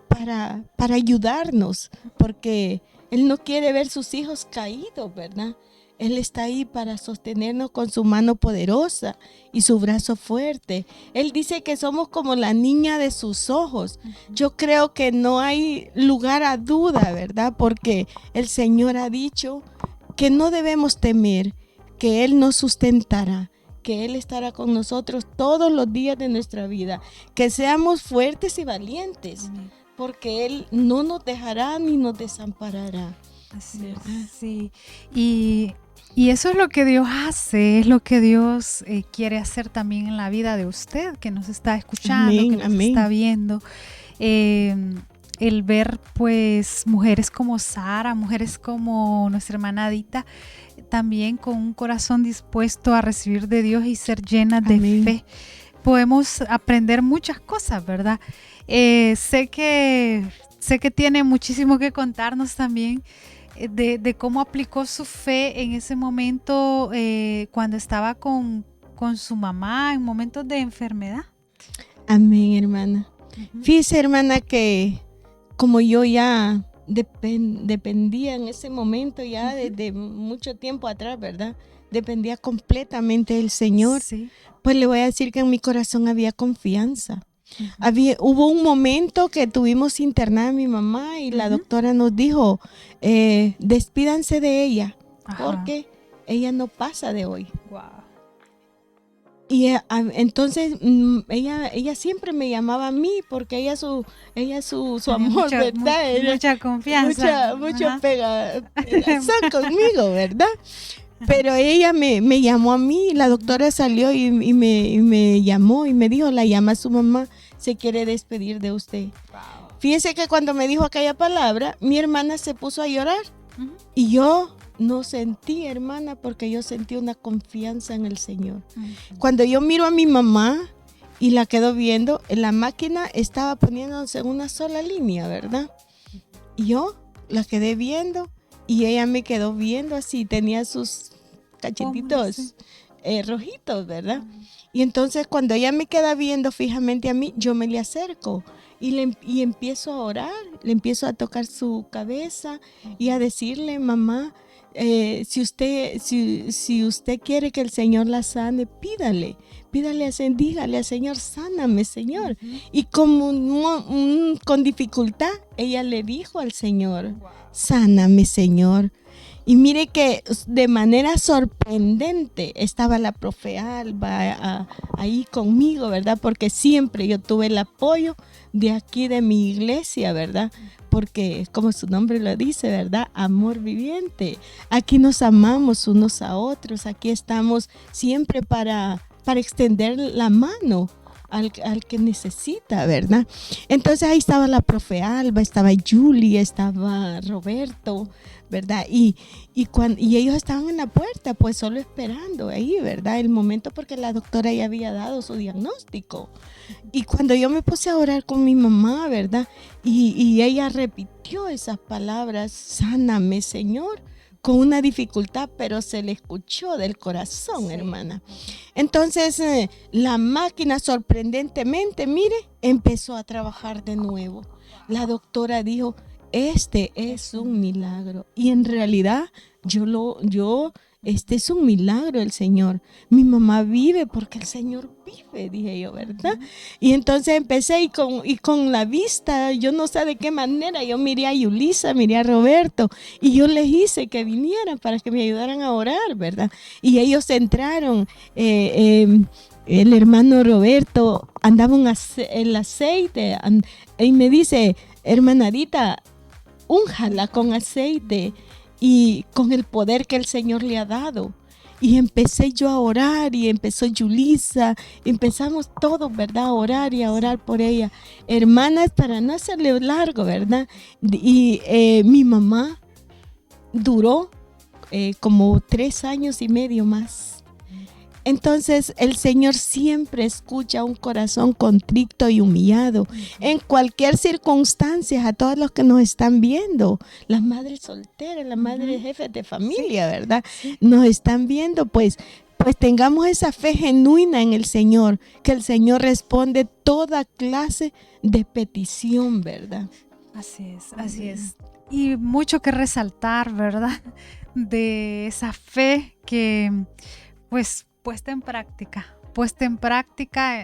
para ayudarnos, porque Él no quiere ver sus hijos caídos, ¿verdad? Él está ahí para sostenernos con su mano poderosa y su brazo fuerte. Él dice que somos como la niña de sus ojos. Yo creo que no hay lugar a duda, ¿verdad? Porque el Señor ha dicho que no debemos temer, que Él nos sustentará, que Él estará con nosotros todos los días de nuestra vida. Que seamos fuertes y valientes, porque Él no nos dejará ni nos desamparará. Así es, sí. Y eso es lo que Dios hace, es lo que Dios quiere hacer también en la vida de usted, que nos está escuchando, amén, que nos está viendo. El ver pues mujeres como Sara, mujeres como nuestra hermana Adita, también con un corazón dispuesto a recibir de Dios y ser llenas de fe. Podemos aprender muchas cosas, ¿verdad? Sé que tiene muchísimo que contarnos también. De cómo aplicó su fe en ese momento cuando estaba con su mamá en momentos de enfermedad. Amén, hermana. Fíjese, hermana, que como yo ya dependía en ese momento, ya desde mucho tiempo atrás, ¿verdad? Dependía completamente del Señor. Sí. Pues le voy a decir que en mi corazón había confianza. Hubo un momento que tuvimos internada a mi mamá y la doctora nos dijo, despídanse de ella, porque ella no pasa de hoy. Wow. Y entonces ella siempre me llamaba a mí porque ella su amor, ¿verdad? Mucha confianza. Mucho pegazón conmigo, ¿verdad? Pero ella me llamó a mí, la doctora salió y me llamó y me dijo, la llama a su mamá, se quiere despedir de usted. Wow. Fíjese que cuando me dijo aquella palabra, mi hermana se puso a llorar Ujú. Y yo no sentí, hermana, porque yo sentí una confianza en el Señor. Cuando yo miro a mi mamá y la quedo viendo, la máquina estaba poniéndose en una sola línea, ¿verdad? Y yo la quedé viendo y ella me quedó viendo así, tenía sus cachetitos rojitos, ¿verdad? Y entonces cuando ella me queda viendo fijamente a mí, yo me le acerco y empiezo a orar, le empiezo a tocar su cabeza y a decirle, mamá, si usted quiere que el Señor la sane, dígale al Señor, sáname, Señor. Y con dificultad, ella le dijo al Señor, sáname, Señor. Y mire que de manera sorprendente estaba la profe Alba ahí conmigo, ¿verdad? Porque siempre yo tuve el apoyo de aquí de mi iglesia, ¿verdad? Porque como su nombre lo dice, ¿verdad? Amor viviente. Aquí nos amamos unos a otros, aquí estamos siempre para extender la mano al que necesita, ¿verdad? Entonces ahí estaba la profe Alba, estaba Julie, estaba Roberto, ¿verdad? Y ellos estaban en la puerta, pues solo esperando ahí, ¿verdad? El momento, porque la doctora ya había dado su diagnóstico. Y cuando yo me puse a orar con mi mamá, ¿verdad? Y ella repitió esas palabras, sáname, Señor, con una dificultad, pero se le escuchó del corazón, sí, hermana. Entonces, la máquina sorprendentemente, mire, empezó a trabajar de nuevo. La doctora dijo, este es un milagro. Y en realidad, este es un milagro del Señor. Mi mamá vive porque el Señor vive, dije yo, ¿verdad? Y entonces empecé y con la vista, yo no sé de qué manera, yo miré a Yulisa, miré a Roberto y yo les hice que vinieran para que me ayudaran a orar, ¿verdad? Y ellos entraron, el hermano Roberto andaba el aceite y me dice, hermanadita, únjala con aceite y con el poder que el Señor le ha dado. Y empecé yo a orar y empezó Yulisa, empezamos todos, ¿verdad? A orar y a orar por ella. Hermanas, para no hacerle largo, ¿verdad? Y mi mamá duró como 3 años y medio más. Entonces el Señor siempre escucha un corazón contrito y humillado. En cualquier circunstancia, a todos los que nos están viendo, las madres solteras, las madres jefes de familia, ¿verdad? Nos están viendo, pues tengamos esa fe genuina en el Señor, que el Señor responde toda clase de petición, ¿verdad? Así es. Y mucho que resaltar, ¿verdad? De esa fe que, pues, puesta en práctica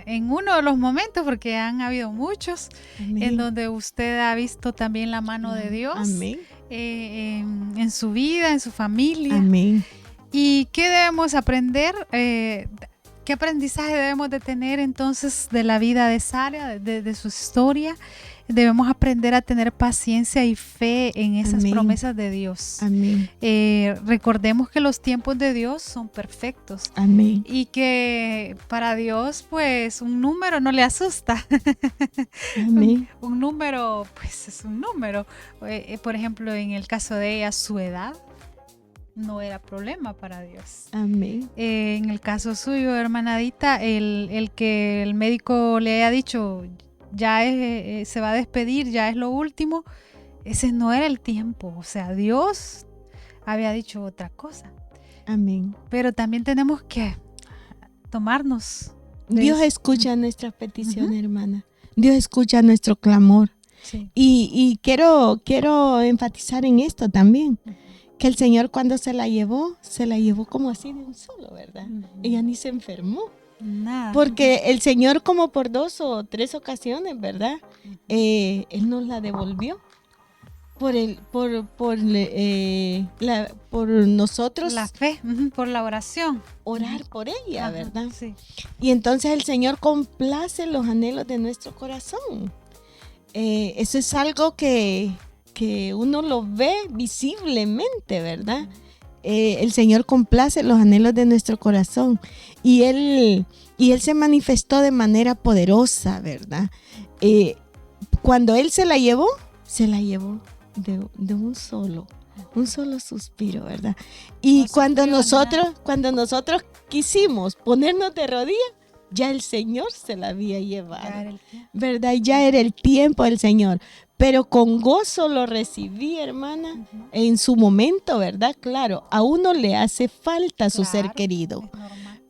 en uno de los momentos, porque han habido muchos, amén, en donde usted ha visto también la mano de Dios, amén, en su vida, en su familia. Amén. ¿Y qué debemos aprender? ¿Qué aprendizaje debemos de tener entonces de la vida de Sara, de su historia? Debemos aprender a tener paciencia y fe en esas, amén, promesas de Dios. Amén. Recordemos que los tiempos de Dios son perfectos. Amén. Y que para Dios, pues, un número no le asusta. Amén. Un número, pues, es un número. Por ejemplo, en el caso de ella, su edad no era problema para Dios. Amén. En el caso suyo, hermanadita, el que el médico le haya dicho, ya se va a despedir, ya es lo último, ese no era el tiempo. O sea, Dios había dicho otra cosa. Amén. Pero también tenemos que tomarnos. Dios escucha nuestras peticiones, hermana. Dios escucha nuestro clamor. Sí. Y quiero enfatizar en esto también. Que el Señor cuando se la llevó como así de un solo, ¿verdad? Ella ni se enfermó. Nada. Porque el Señor como por 2 o 3 ocasiones, ¿verdad? Él nos la devolvió por nosotros. La fe, por la oración. Orar por ella, ¿verdad? Sí. Y entonces el Señor complace los anhelos de nuestro corazón. Eso es algo que uno lo ve visiblemente, ¿verdad? El Señor complace los anhelos de nuestro corazón y Él se manifestó de manera poderosa, ¿verdad? Cuando Él se la llevó de un solo. un solo suspiro, ¿verdad? Y cuando nosotros quisimos ponernos de rodillas, ya el Señor se la había llevado, ¿verdad? Ya era el tiempo del Señor. Pero con gozo lo recibí, hermana, en su momento, ¿verdad? Claro, a uno le hace falta su ser querido,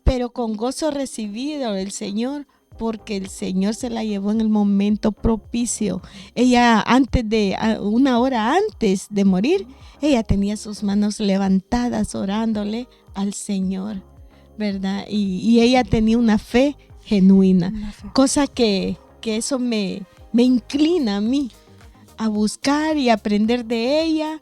pero con gozo recibido del Señor, porque el Señor se la llevó en el momento propicio. Ella una hora antes de morir, ella tenía sus manos levantadas orándole al Señor, ¿verdad? Y ella tenía una fe genuina, cosa que eso me inclina a mí a buscar y aprender de ella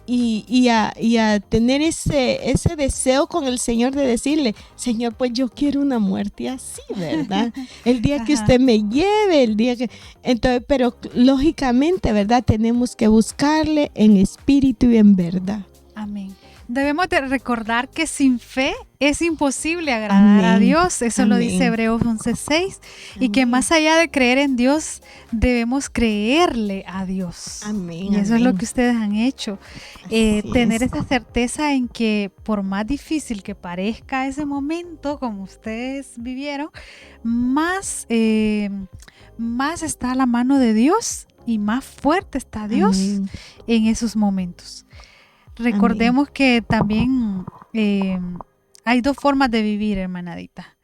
y a tener ese deseo con el Señor de decirle, Señor, pues yo quiero una muerte así, ¿verdad? El día que usted me lleve, entonces, pero lógicamente, ¿verdad? Tenemos que buscarle en espíritu y en verdad. Amén. Debemos de recordar que sin fe es imposible agradar a Dios. Eso lo dice Hebreos 11:6. Y que más allá de creer en Dios, debemos creerle a Dios. Amén. Y eso es lo que ustedes han hecho. Tener esa certeza en que por más difícil que parezca ese momento, como ustedes vivieron, más está la mano de Dios y más fuerte está Dios en esos momentos. Recordemos que también hay dos formas de vivir, hermanadita.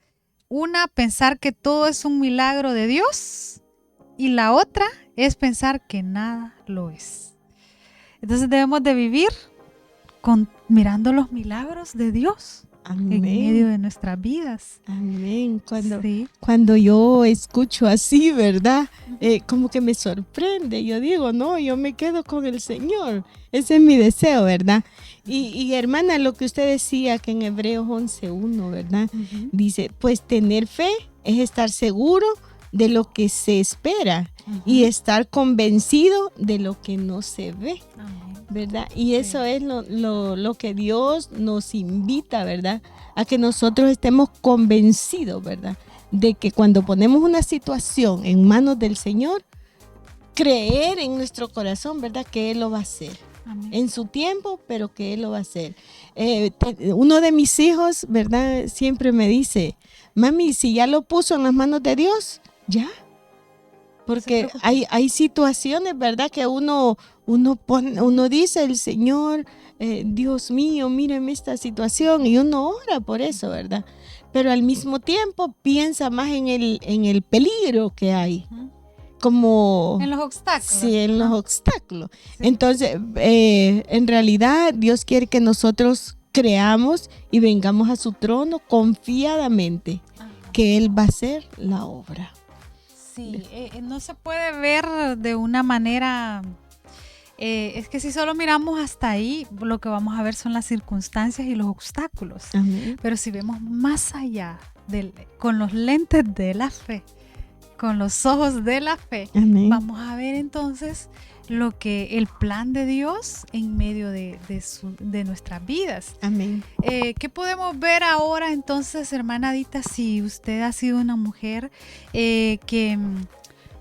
Una, pensar que todo es un milagro de Dios, y la otra es pensar que nada lo es. Entonces debemos de vivir mirando los milagros de Dios. Amén. En medio de nuestras vidas. Amén. Cuando yo escucho así, ¿verdad? Como que me sorprende. Yo digo, no, yo me quedo con el Señor. Ese es mi deseo, ¿verdad? Y hermana, lo que usted decía que en Hebreos 11:1, ¿verdad? Dice, pues tener fe es estar seguro de lo que se espera y estar convencido de lo que no se ve. Amén. ¿Verdad? Y eso es lo que Dios nos invita, ¿verdad? A que nosotros estemos convencidos, ¿verdad? De que cuando ponemos una situación en manos del Señor, creer en nuestro corazón, ¿verdad? Que Él lo va a hacer. Amén. En su tiempo, pero que Él lo va a hacer. Uno de mis hijos, ¿verdad? Siempre me dice, mami, si ya lo puso en las manos de Dios, ya. Porque hay situaciones, ¿verdad? Que uno dice, el Señor, Dios mío, míreme esta situación, y uno ora por eso, ¿verdad? Pero al mismo tiempo piensa más en el peligro que hay. Como en los obstáculos. Sí, en los obstáculos. Sí. Entonces, en realidad, Dios quiere que nosotros creamos y vengamos a su trono confiadamente, que Él va a hacer la obra. Sí, no se puede ver de una manera, es que si solo miramos hasta ahí, lo que vamos a ver son las circunstancias y los obstáculos. Amén. Pero si vemos más allá, con los lentes de la fe, con los ojos de la fe, amén, vamos a ver entonces el plan de Dios en medio de nuestras vidas. Amén. ¿Qué podemos ver ahora entonces, hermana Adita, si usted ha sido una mujer que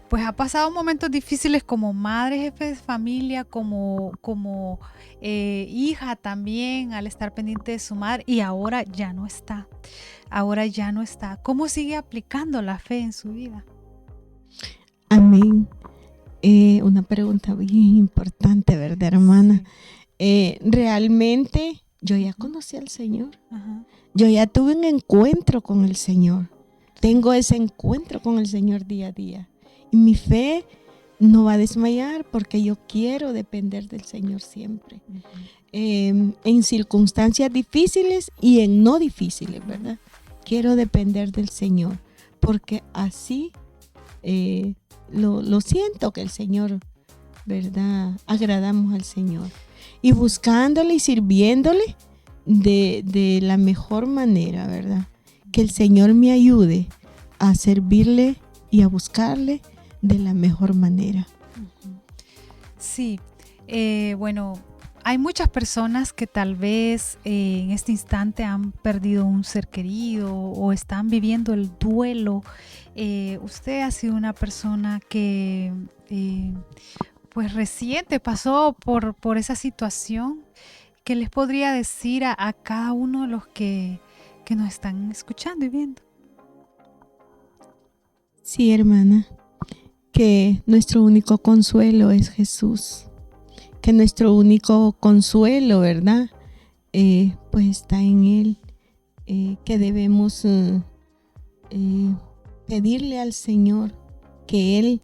pues ha pasado momentos difíciles como madre, jefe de familia, como hija también, al estar pendiente de su madre, y ahora ya no está? ¿Cómo sigue aplicando la fe en su vida? Amén. Una pregunta bien importante, ¿verdad, hermana? Realmente yo ya conocí al Señor. Ajá. Yo ya tuve un encuentro con el Señor. Tengo ese encuentro con el Señor día a día. Y mi fe no va a desmayar porque yo quiero depender del Señor siempre. Uh-huh. En circunstancias difíciles y en no difíciles, ¿verdad? Quiero depender del Señor porque así lo siento que el Señor, ¿verdad? Agradamos al Señor. Y buscándole y sirviéndole de la mejor manera, ¿verdad? Que el Señor me ayude a servirle y a buscarle de la mejor manera. Sí, bueno, hay muchas personas que tal vez en este instante han perdido un ser querido o están viviendo el duelo. Usted ha sido una persona que pues reciente pasó por esa situación, ¿qué les podría decir a cada uno de los que nos están escuchando y viendo? Sí, hermana, que nuestro único consuelo es Jesús, que nuestro único consuelo, ¿verdad? Pues está en Él, que debemos pedirle al Señor que Él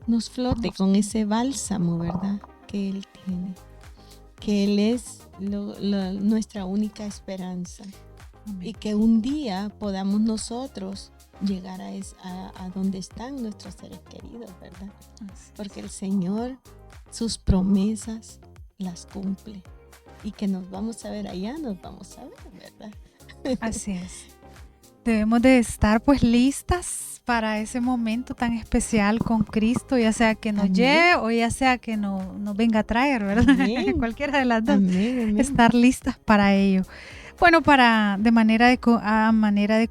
nos flote con ese bálsamo, ¿verdad? Que Él tiene, que Él es nuestra única esperanza. Amén. Y que un día podamos nosotros llegar a donde están nuestros seres queridos, ¿verdad? Porque el Señor, sus promesas las cumple. Y que nos vamos a ver allá, nos vamos a ver, ¿verdad? Así es. Debemos de estar pues listas para ese momento tan especial con Cristo, ya sea que nos lleve o ya sea que nos venga a traer, ¿verdad? Cualquiera de las dos. Amén. Estar listas para ello. Bueno, de manera de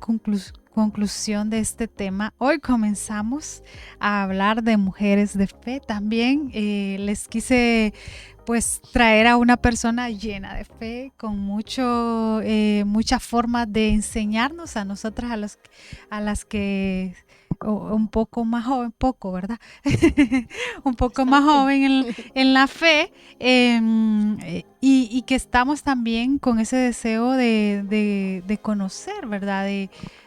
conclusión de este tema, hoy comenzamos a hablar de mujeres de fe. También les quise pues traer a una persona llena de fe, con muchas formas de enseñarnos a nosotras, a las que un poco más joven, ¿verdad? Un poco más joven en la fe, y que estamos también con ese deseo de conocer, ¿verdad?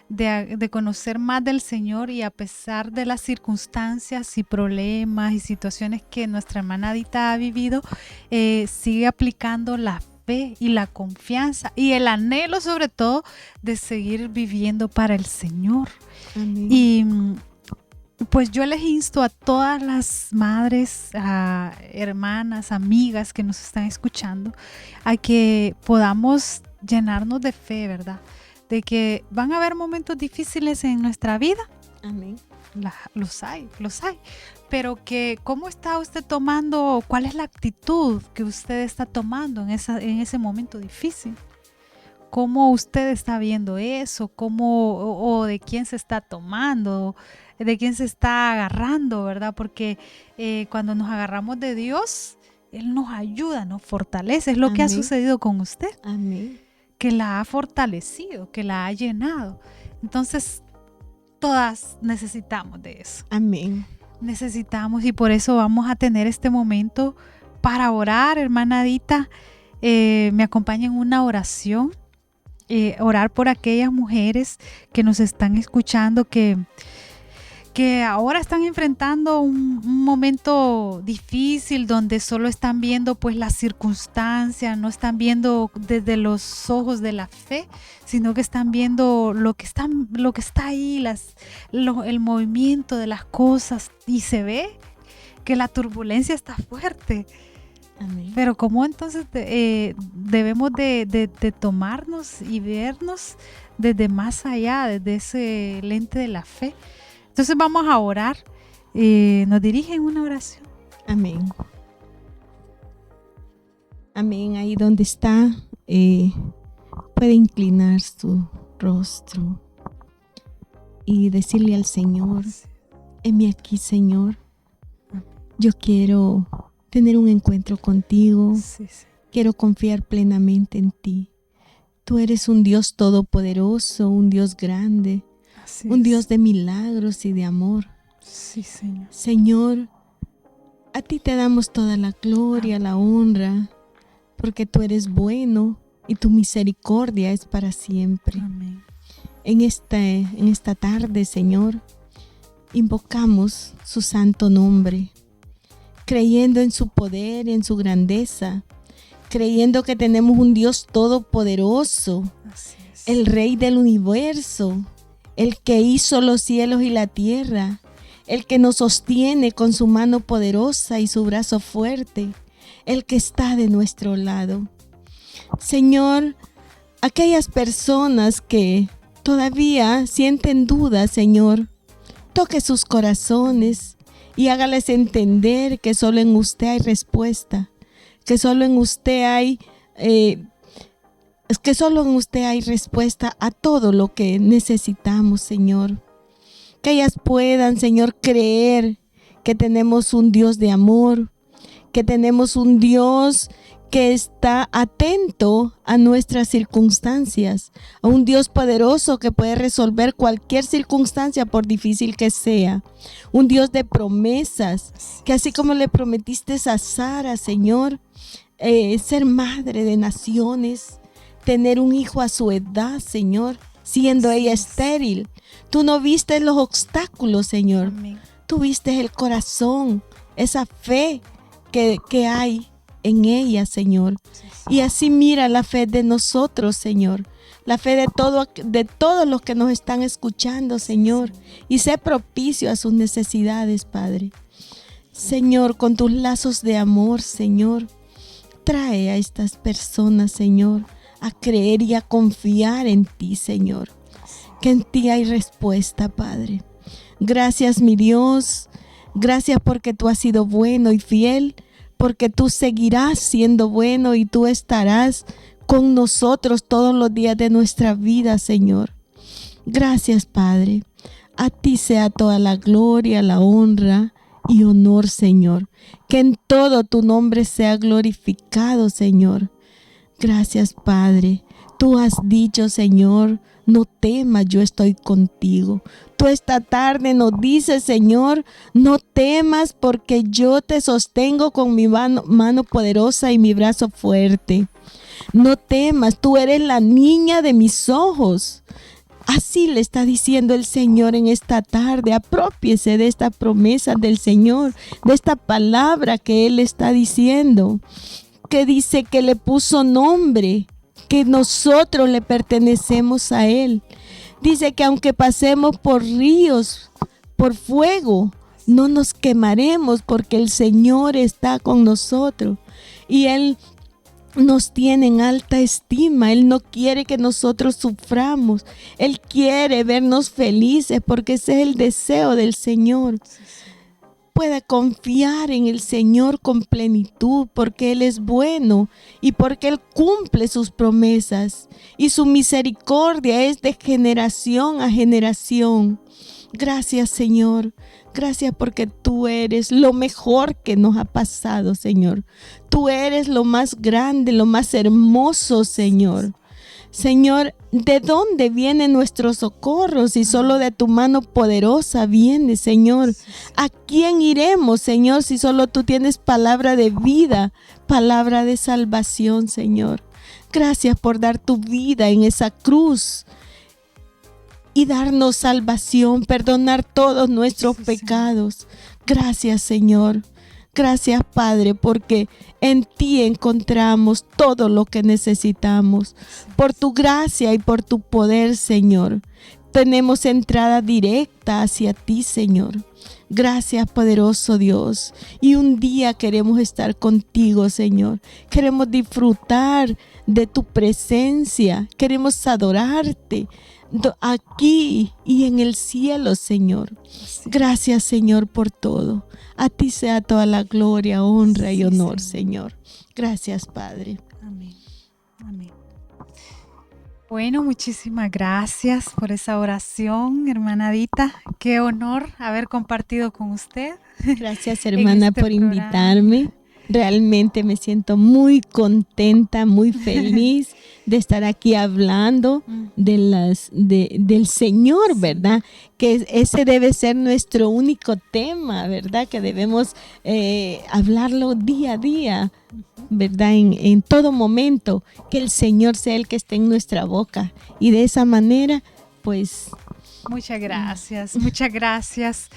De conocer más del Señor, y a pesar de las circunstancias y problemas y situaciones que nuestra hermana Adita ha vivido, sigue aplicando la fe y la confianza y el anhelo, sobre todo, de seguir viviendo para el Señor. Amén. Y pues yo les insto a todas las madres, a hermanas, amigas que nos están escuchando, a que podamos llenarnos de fe, ¿verdad? De que van a haber momentos difíciles en nuestra vida. Amén. Los hay. Pero que cómo está usted tomando, cuál es la actitud que usted está tomando en ese momento difícil. ¿Cómo usted está viendo eso? O de quién se está tomando, de quién se está agarrando, ¿verdad? Porque cuando nos agarramos de Dios, Él nos ayuda, nos fortalece. Es lo Amén. Que ha sucedido con usted. Amén. Que la ha fortalecido, que la ha llenado. Entonces, todas necesitamos de eso. Amén. Necesitamos, y por eso vamos a tener este momento para orar. Hermana Adita, me acompaña en una oración. Orar por aquellas mujeres que nos están escuchando, que ahora están enfrentando un momento difícil, donde solo están viendo pues las circunstancias, no están viendo desde los ojos de la fe, sino que están viendo lo que está ahí, el movimiento de las cosas, y se ve que la turbulencia está fuerte. Amén. Pero ¿cómo entonces debemos de tomarnos y vernos desde más allá, desde ese lente de la fe? Entonces vamos a orar. Nos dirigen una oración. Amén. Amén. Ahí donde está, puede inclinar su rostro y decirle al Señor: heme aquí, Señor. Yo quiero tener un encuentro contigo. Sí. Quiero confiar plenamente en ti. Tú eres un Dios todopoderoso, un Dios grande, un Dios de milagros y de amor. Sí, Señor. Señor, a ti te damos toda la gloria, la honra, porque tú eres bueno y tu misericordia es para siempre. Amén. En esta tarde, Señor, invocamos su santo nombre, creyendo en su poder, en su grandeza, creyendo que tenemos un Dios todopoderoso, el Rey del universo, el que hizo los cielos y la tierra, el que nos sostiene con su mano poderosa y su brazo fuerte, el que está de nuestro lado. Señor, aquellas personas que todavía sienten dudas, Señor, toque sus corazones y hágales entender que solo en usted hay respuesta, que solo en usted hay respuesta a todo lo que necesitamos, Señor. Que ellas puedan, Señor, creer que tenemos un Dios de amor, que tenemos un Dios que está atento a nuestras circunstancias, a un Dios poderoso que puede resolver cualquier circunstancia por difícil que sea, un Dios de promesas, que así como le prometiste a Sara, Señor, ser madre de naciones, tener un hijo a su edad, Señor, siendo ella estéril. Tú no viste los obstáculos, Señor. Amén. Tú viste el corazón, esa fe que hay en ella, Señor. Y así mira la fe de nosotros, Señor. La fe de todos los que nos están escuchando, Señor. Y sé propicio a sus necesidades, Padre. Señor, con tus lazos de amor, Señor, trae a estas personas, Señor, a creer y a confiar en ti, Señor. Que en ti hay respuesta, Padre. Gracias, mi Dios. Gracias porque tú has sido bueno y fiel, porque tú seguirás siendo bueno y tú estarás con nosotros todos los días de nuestra vida, Señor. Gracias, Padre. A ti sea toda la gloria, la honra y honor, Señor. Que en todo tu nombre sea glorificado, Señor. Gracias, Padre. Tú has dicho, Señor, no temas, yo estoy contigo. Tú esta tarde nos dices, Señor, no temas porque yo te sostengo con mi mano poderosa y mi brazo fuerte. No temas, tú eres la niña de mis ojos. Así le está diciendo el Señor en esta tarde. Aprópiese de esta promesa del Señor, de esta palabra que Él está diciendo, que dice que le puso nombre, que nosotros le pertenecemos a Él. Dice que aunque pasemos por ríos, por fuego, no nos quemaremos porque el Señor está con nosotros y Él nos tiene en alta estima. Él no quiere que nosotros suframos. Él quiere vernos felices porque ese es el deseo del Señor. Pueda confiar en el Señor con plenitud porque Él es bueno y porque Él cumple sus promesas y su misericordia es de generación a generación. Gracias, Señor. Gracias porque tú eres lo mejor que nos ha pasado, Señor. Tú eres lo más grande, lo más hermoso, Señor. Señor, ¿de dónde viene nuestro socorro? Si solo de tu mano poderosa viene, Señor. ¿A quién iremos, Señor, si solo tú tienes palabra de vida, palabra de salvación, Señor? Gracias por dar tu vida en esa cruz y darnos salvación, perdonar todos nuestros pecados. Gracias, Señor. Gracias, Padre, porque en ti encontramos todo lo que necesitamos. Por tu gracia y por tu poder, Señor, tenemos entrada directa hacia ti, Señor. Gracias, poderoso Dios. Y un día queremos estar contigo, Señor. Queremos disfrutar de tu presencia. Queremos adorarte aquí y en el cielo, Señor. Gracias, Señor, por todo. A ti sea toda la gloria, honra y honor, Señor. Gracias, Padre. Amén. Amén. Bueno, muchísimas gracias por esa oración, hermana Adita. Qué honor haber compartido con usted. Gracias, hermana, por programa. invitarme. Realmente me siento muy contenta, muy feliz de estar aquí hablando del Señor, ¿verdad? Que ese debe ser nuestro único tema, ¿verdad? Que debemos hablarlo día a día, ¿verdad? En todo momento, que el Señor sea el que esté en nuestra boca. Y de esa manera, pues... Muchas gracias, muchas gracias.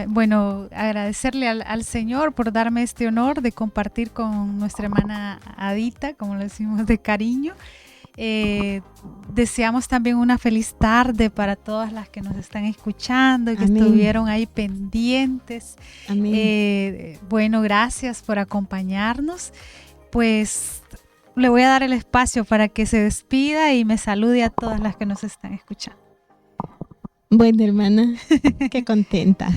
Bueno, agradecerle al Señor por darme este honor de compartir con nuestra hermana Adita, como lo decimos de cariño. Deseamos también una feliz tarde para todas las que nos están escuchando y que estuvieron ahí pendientes. Amén. Bueno, gracias por acompañarnos. Pues le voy a dar el espacio para que se despida y me salude a todas las que nos están escuchando. Bueno, hermana, qué contenta.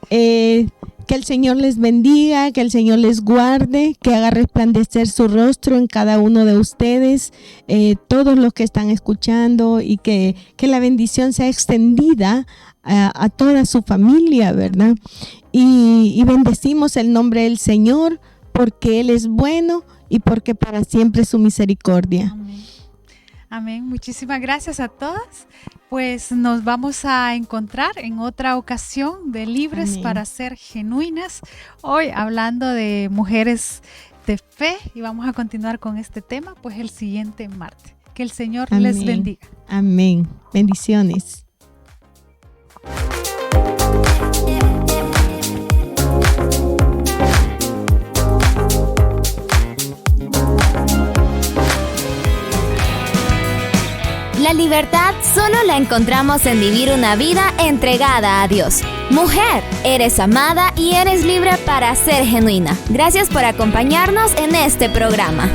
Que el Señor les bendiga, que el Señor les guarde, que haga resplandecer su rostro en cada uno de ustedes, todos los que están escuchando, y que la bendición sea extendida a toda su familia, ¿verdad? Y bendecimos el nombre del Señor porque Él es bueno y porque para siempre es su misericordia. Amén. Amén. Muchísimas gracias a todas. Pues nos vamos a encontrar en otra ocasión de Libres Amén. para ser genuinas. Hoy hablando de mujeres de fe, y vamos a continuar con este tema pues el siguiente martes. Que el Señor Amén. les bendiga. Amén. Bendiciones. La libertad solo la encontramos en vivir una vida entregada a Dios. Mujer, eres amada y eres libre para ser genuina. Gracias por acompañarnos en este programa.